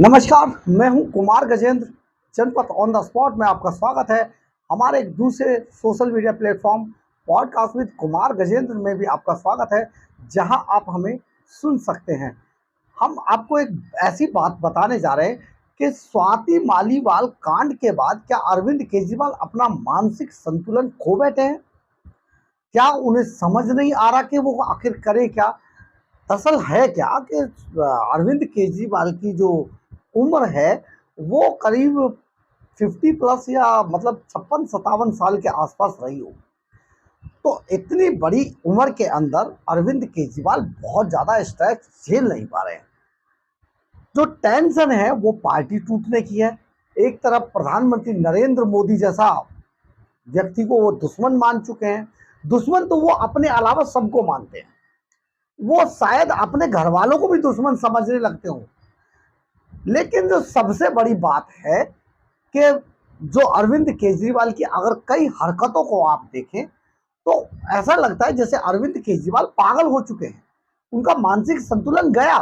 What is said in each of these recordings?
नमस्कार, मैं हूं कुमार गजेंद्र। जनपद ऑन द स्पॉट में आपका स्वागत है। हमारे एक दूसरे social media platform podcast with Kumar Gajendra में भी आपका स्वागत है, जहां आप हमें सुन सकते हैं। हम आपको एक ऐसी बात बताने जा रहे हैं कि स्वाति मालीवाल कांड के बाद क्या अरविंद केजरीवाल अपना मानसिक संतुलन खो बैठे हैं? क्या उन्हें समझ नहीं आ रहा कि वो आखिर करें क्या? दरअसल है क्या कि अरविंद केजरीवाल की जो उम्र है वो करीब 50 प्लस या मतलब 56-57 साल के आसपास रही हो। तो इतनी बड़ी उम्र के अंदर अरविंद केजरीवाल बहुत ज़्यादा स्ट्रेस झेल नहीं पा रहे हैं। जो टेंशन है वो पार्टी टूटने की है। एक तरफ प्रधानमंत्री नरेंद्र मोदी जैसा व्यक्ति को वो दुश्मन मान चुके हैं। दुश्मन तो वो अपने अलावा सबको मानते हैं। वो शायद अपने घर वालों को भी दुश्मन समझने लगते हों। लेकिन जो सबसे बड़ी बात है कि जो अरविंद केजरीवाल की अगर कई हरकतों को आप देखें तो ऐसा लगता है जैसे अरविंद केजरीवाल पागल हो चुके हैं। उनका मानसिक संतुलन गया।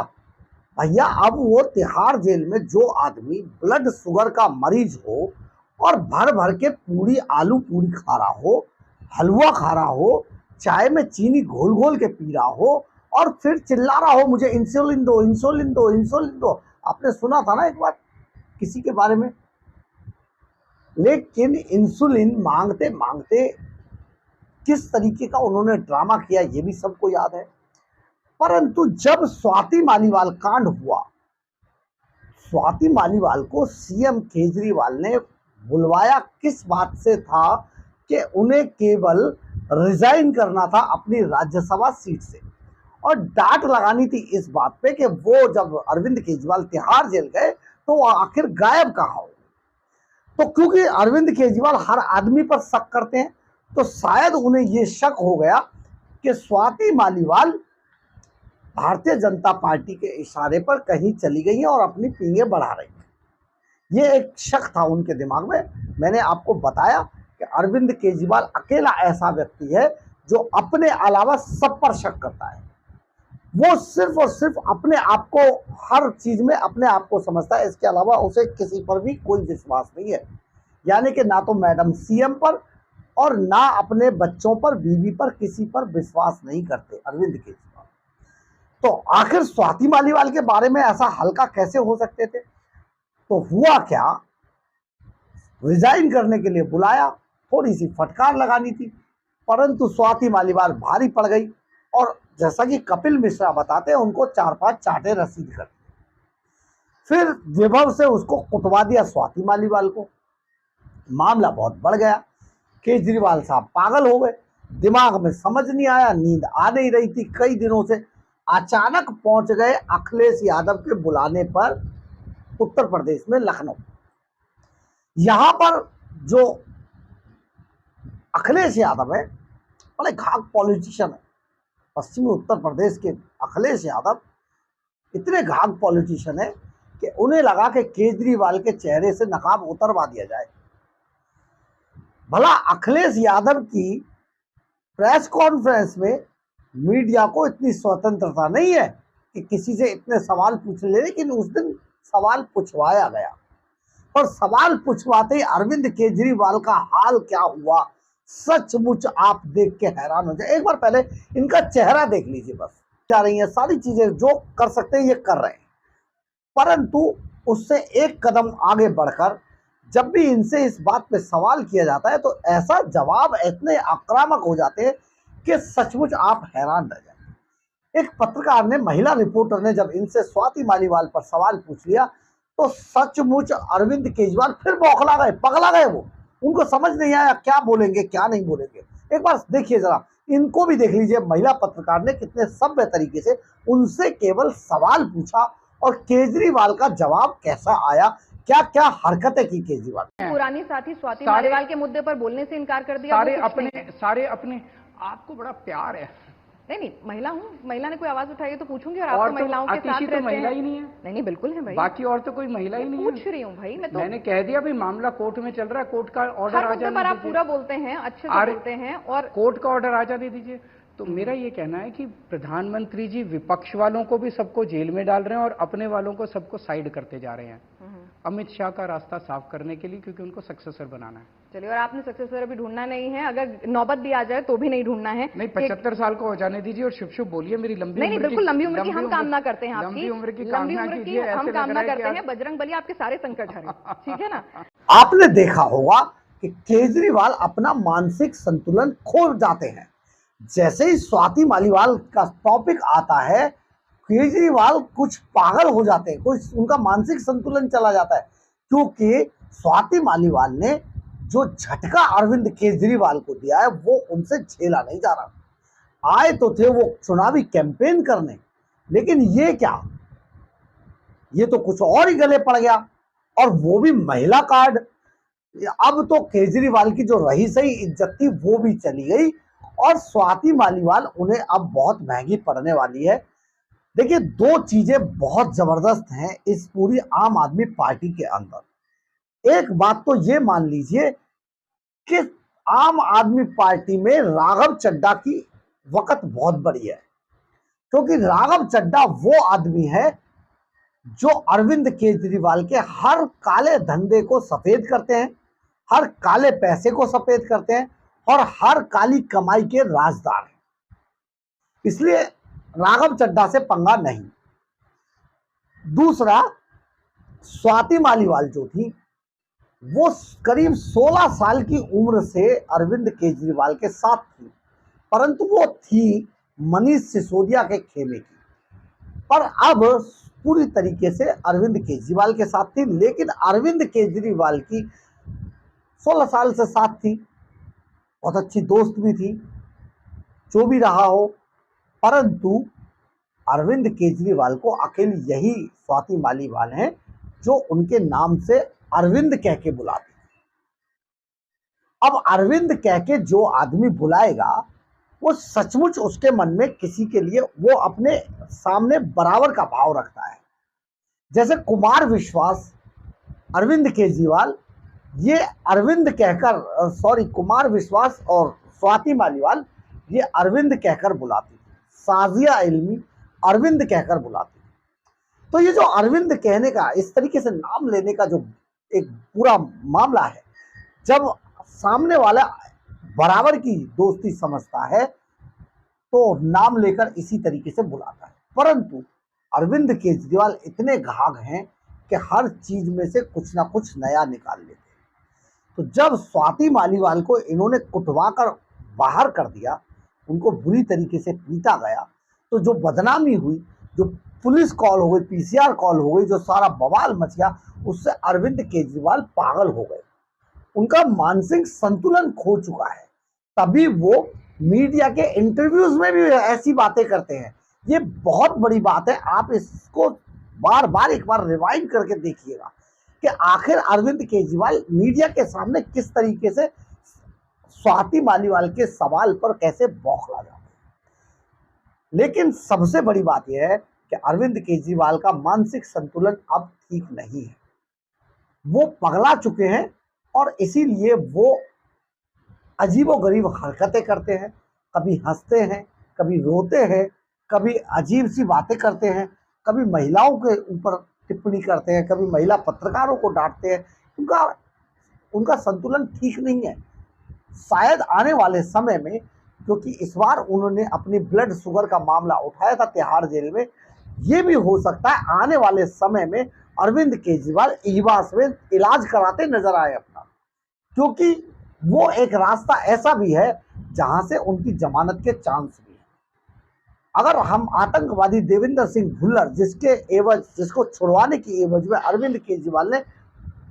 भैया, अब वो तिहाड़ जेल में जो आदमी ब्लड शुगर का मरीज हो और भर भर के पूरी आलू पूरी खा रहा हो, हलवा खा रहा हो, चाय में चीनी घोल घोल के पी रहा हो और फिर चिल्ला रहा हो मुझे इंसुलिन दो, इंसुलिन दो, इंसुलिन दो। आपने सुना था ना एक बार किसी के बारे में? लेकिन इंसुलिन मांगते मांगते किस तरीके का उन्होंने ड्रामा किया ये भी सबको याद है। परंतु जब स्वाति मालीवाल कांड हुआ, स्वाति मालीवाल को सीएम केजरीवाल ने बुलवाया किस बात से था कि उन्हें केवल रिजाइन करना था अपनी राज्यसभा सीट से और डांट लगानी थी इस बात पे कि वो जब अरविंद केजरीवाल तिहाड़ जेल गए तो वो आखिर गायब कहाँ हो। तो क्योंकि अरविंद केजरीवाल हर आदमी पर शक करते हैं तो शायद उन्हें ये शक हो गया कि स्वाति मालीवाल भारतीय जनता पार्टी के इशारे पर कहीं चली गई हैं और अपनी पींगे बढ़ा रही हैं। ये एक शक था उनके दिमाग में। मैंने आपको बताया कि अरविंद केजरीवाल अकेला ऐसा व्यक्ति है जो अपने अलावा सब पर शक करता है। वो सिर्फ और सिर्फ अपने आप को हर चीज में अपने आप को समझता है, इसके अलावा उसे किसी पर भी कोई विश्वास नहीं है। यानी कि ना तो मैडम सीएम पर और ना अपने बच्चों पर, बीवी पर, किसी पर विश्वास नहीं करते अरविंद केजरीवाल। तो आखिर स्वाति मालीवाल के बारे में ऐसा हल्का कैसे हो सकते थे? तो हुआ क्या, रिजाइन करने के लिए बुलाया, थोड़ी सी फटकार लगानी थी, परंतु स्वाति मालीवाल भारी पड़ गई और जैसा कि कपिल मिश्रा बताते हैं उनको 4-5 चाटे रसीद कर दिए। फिर विभव से उसको कुटवा दिया स्वाति मालीवाल को। मामला बहुत बढ़ गया। केजरीवाल साहब पागल हो गए, दिमाग में समझ नहीं आया, नींद आ नहीं रही थी कई दिनों से। अचानक पहुंच गए अखिलेश यादव के बुलाने पर उत्तर प्रदेश में लखनऊ। यहां पर जो अखिलेश यादव है बड़े घाक पॉलिटिशियन है। पश्चिमी उत्तर प्रदेश के अखिलेश यादव इतने घाक पॉलिटिशियन है कि उन्हें लगा कि केजरीवाल के चेहरे से नकाब उतरवा दिया जाए। भला अखिलेश यादव की प्रेस कॉन्फ्रेंस में मीडिया को इतनी स्वतंत्रता नहीं है कि किसी से इतने सवाल पूछ ले, लेकिन उस दिन सवाल पूछवाया गया और सवाल पूछवाते ही अरविंद केजरीवाल का हाल क्या हुआ, सचमुच आप देख के हैरान हो जाए। एक बार पहले इनका चेहरा देख लीजिए। बस जा रही है, सारी चीजें जो कर सकते हैं ये कर रहे हैं, परंतु उससे एक कदम आगे बढ़कर जब भी इनसे इस बात पे सवाल किया जाता है तो ऐसा जवाब इतने आक्रामक हो जाते हैं कि सचमुच आप हैरान रह जाए। एक पत्रकार ने, महिला रिपोर्टर ने जब इनसे स्वाति मालीवाल पर सवाल पूछ लिया तो सचमुच अरविंद केजरीवाल फिर बौखला गए, पगला गए। वो उनको समझ नहीं आया क्या बोलेंगे क्या नहीं बोलेंगे। एक बार देखिए जरा, इनको भी देख लीजिए, महिला पत्रकार ने कितने सभ्य तरीके से उनसे केवल सवाल पूछा और केजरीवाल का जवाब कैसा आया, क्या क्या हरकतें की केजरीवाल। पुरानी साथी स्वाति मालीवाल के मुद्दे पर बोलने से इनकार कर दिया। सारे अपने आपको बड़ा प्यार है। नहीं, महिला हूँ, महिला ने कोई आवाज उठाई है तो पूछूंगी। और आप तो महिलाओं के साथ रहते हैं। महिला ही नहीं है। नहीं, बिल्कुल है भाई। बाकी और तो कोई महिला ही नहीं है। पूछ रही हूँ भाई मैं तो। मैंने कह दिया भाई मामला कोर्ट में चल रहा है, कोर्ट का ऑर्डर आ जाने दीजिए। आप पूरा बोलते हैं, अच्छे से बोलते हैं और कोर्ट का ऑर्डर आ जाने दीजिए। तो मेरा ये कहना है कि प्रधानमंत्री जी विपक्ष वालों को भी सबको जेल में डाल रहे हैं और अपने वालों को सबको साइड करते जा रहे हैं अमित शाह का रास्ता साफ करने के लिए, क्योंकि उनको सक्सेसर बनाना है। चलिए, और आपने सक्सेसर अभी ढूंढना नहीं है, अगर नौबत भी आ जाए तो भी नहीं ढूंढना है। नहीं, 75 साल को हो जाने दीजिए और शुभ शुभ बोलिए। मेरी लंबी नहीं, बिल्कुल लंबी उम्र की हम कामना करते हैं, आपकी लंबी उम्र की हम कामना करते हैं। बजरंग बली आपके सारे संकट हरे, ठीक है ना। आपने देखा होगा कि केजरीवाल अपना मानसिक संतुलन खो जाते हैं। जैसे ही स्वाति मालीवाल का टॉपिक आता है, केजरीवाल कुछ पागल हो जाते हैं, कुछ उनका मानसिक संतुलन चला जाता है, क्योंकि स्वाति मालीवाल ने जो झटका अरविंद केजरीवाल को दिया है वो उनसे झेला नहीं जा रहा। आए तो थे वो चुनावी कैंपेन करने, लेकिन ये क्या, ये तो कुछ और ही गले पड़ गया, और वो भी महिला कार्ड। अब तो केजरीवाल की जो रही सही इज्जत थी वो भी चली गई, और स्वाति मालीवाल उन्हें अब बहुत महंगी पड़ने वाली है। देखिए, दो चीजें बहुत जबरदस्त हैं इस पूरी आम आदमी पार्टी के अंदर। एक बात तो ये मान लीजिए कि आम आदमी पार्टी में राघव चड्ढा की वक़्त बहुत बड़ी है, क्योंकि राघव चड्ढा वो आदमी है जो अरविंद केजरीवाल के हर काले धंधे को सफेद करते हैं, हर काले पैसे को सफेद करते हैं, और हर काली कमाई के राजदार हैं। इसलिए राघव चड्ढा से पंगा नहीं। दूसरा, स्वाति मालीवाल जो थी वो करीब 16 साल की उम्र से अरविंद केजरीवाल के साथ थी, परंतु वो थी मनीष सिसोदिया के खेमे की, पर अब पूरी तरीके से अरविंद केजरीवाल के साथ थी। लेकिन अरविंद केजरीवाल की 16 साल से साथ थी, बहुत अच्छी दोस्त भी थी, जो भी रहा हो, परंतु अरविंद केजरीवाल को अकेली यही स्वाति मालीवाल हैं जो उनके नाम से अरविंद कह के बुलाते हैं। अब अरविंद कह के जो आदमी बुलाएगा वो सचमुच उसके मन में किसी के लिए वो अपने सामने बराबर का भाव रखता है। जैसे कुमार विश्वास, अरविंद केजरीवाल, ये अरविंद कहकर कुमार विश्वास और स्वाति मालीवाल ये अरविंद कहकर बुलाती थी, साजिया इल्मी अरविंद कहकर बुलाती थी। तो ये जो अरविंद कहने का, इस तरीके से नाम लेने का जो एक पूरा मामला है, जब सामने वाला बराबर की दोस्ती समझता है तो नाम लेकर इसी तरीके से बुलाता है। परंतु अरविंद केजरीवाल इतने घाघ हैं कि हर चीज में से कुछ ना कुछ नया निकाल लेते हैं। तो जब स्वाति मालीवाल को इन्होंने कुटवा कर बाहर कर दिया, उनको बुरी तरीके से पीटा गया, तो जो बदनामी हुई, जो पुलिस कॉल हो गई, पीसीआर कॉल हो गई, जो सारा बवाल मच गया, उससे अरविंद केजरीवाल पागल हो गए। उनका मानसिक संतुलन खो चुका है। तभी वो मीडिया के इंटरव्यूज में भी ऐसी बातें करते हैं। ये बहुत बड़ी बात है, आप इसको बार बार एक बार रिवाइंड करके देखिएगा कि आखिर अरविंद केजरीवाल मीडिया के सामने किस तरीके से स्वाति मालीवाल के सवाल पर कैसे बौखला जाते हैं। लेकिन सबसे बड़ी बात यह है कि अरविंद केजरीवाल का मानसिक संतुलन अब ठीक नहीं है। वो पगला चुके हैं और इसीलिए वो अजीबोगरीब हरकतें करते हैं, कभी हंसते हैं, कभी रोते हैं, कभी अजीब सी बातें करते हैं, कभी महिलाओं के ऊपर टिप्पणी करते हैं, कभी महिला पत्रकारों को डांटते हैं। उनका संतुलन ठीक नहीं है। शायद आने वाले समय में, क्योंकि इस बार उन्होंने अपनी ब्लड शुगर का मामला उठाया था तिहाड़ जेल में, ये भी हो सकता है आने वाले समय में अरविंद केजरीवाल ईवास में इलाज कराते नजर आए अपना, क्योंकि वो एक रास्ता ऐसा भी है जहां से उनकी जमानत के चांस भी है। अगर हम आतंकवादी देविंदर सिंह भुल्लर, जिसको छुड़वाने की एवज में अरविंद केजरीवाल ने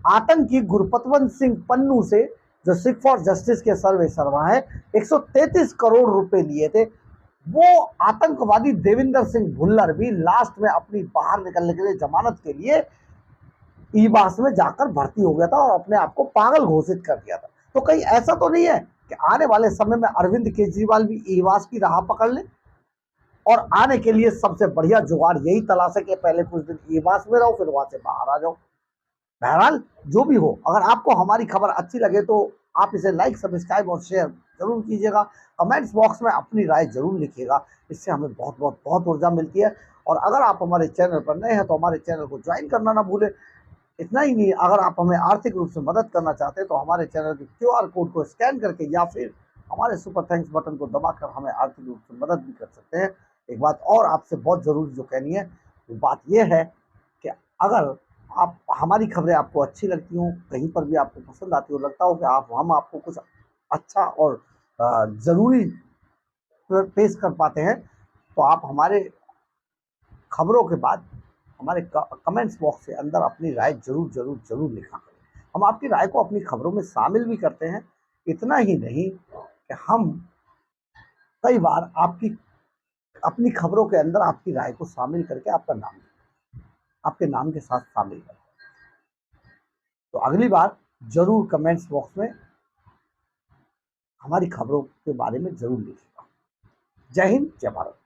आतंकी गुरपतवंत सिंह पन्नू से, जो सिख फॉर जस्टिस के सर्वे सर्वा है, 133 करोड़ रुपए लिए थे, वो आतंकवादी देविंदर सिंह भुल्लर भी लास्ट में अपनी बाहर निकलने के लिए जमानत के लिए ईवास में जाकर भर्ती हो गया था और अपने आप को पागल घोषित कर दिया था। तो कहीं ऐसा तो नहीं है कि आने वाले समय में अरविंद केजरीवाल भी ईवास की राह पकड़ ले, और आने के लिए सबसे बढ़िया जुगाड़ यही तलाश है कि पहले कुछ दिन ईवास में रहो, फिर वहां से बाहर आ जाओ। बहरहाल जो भी हो, अगर आपको हमारी खबर अच्छी लगे तो आप इसे लाइक, सब्सक्राइब और शेयर जरूर कीजिएगा। कमेंट्स बॉक्स में अपनी राय जरूर लिखिएगा, इससे हमें बहुत बहुत बहुत ऊर्जा मिलती है। और अगर आप हमारे चैनल पर नए हैं तो हमारे चैनल को ज्वाइन करना ना भूलें। इतना ही नहीं, अगर आप हमें आर्थिक रूप से मदद करना चाहते हैं तो हमारे चैनल के QR कोड को स्कैन करके या फिर हमारे सुपर थैंक्स बटन को दबाकर हमें आर्थिक रूप से मदद भी कर सकते हैं। एक बात और आपसे बहुत ज़रूरी जो कहनी है, वो बात यह है कि अगर आप हमारी खबरें आपको अच्छी लगती हों, कहीं पर भी आपको पसंद आती हो, लगता हो कि हम आपको कुछ अच्छा और ज़रूरी पेश कर पाते हैं, तो आप हमारे खबरों के बाद हमारे कमेंट्स बॉक्स के अंदर अपनी राय जरूर जरूर जरूर लिखा करें। हम आपकी राय को अपनी खबरों में शामिल भी करते हैं। इतना ही नहीं कि हम कई बार आपकी अपनी खबरों के अंदर आपकी राय को शामिल करके आपके नाम के साथ शामिल करते हैं। तो अगली बार जरूर कमेंट्स बॉक्स में हमारी खबरों के बारे में जरूर लिखिएगा। जय हिंद, जय भारत।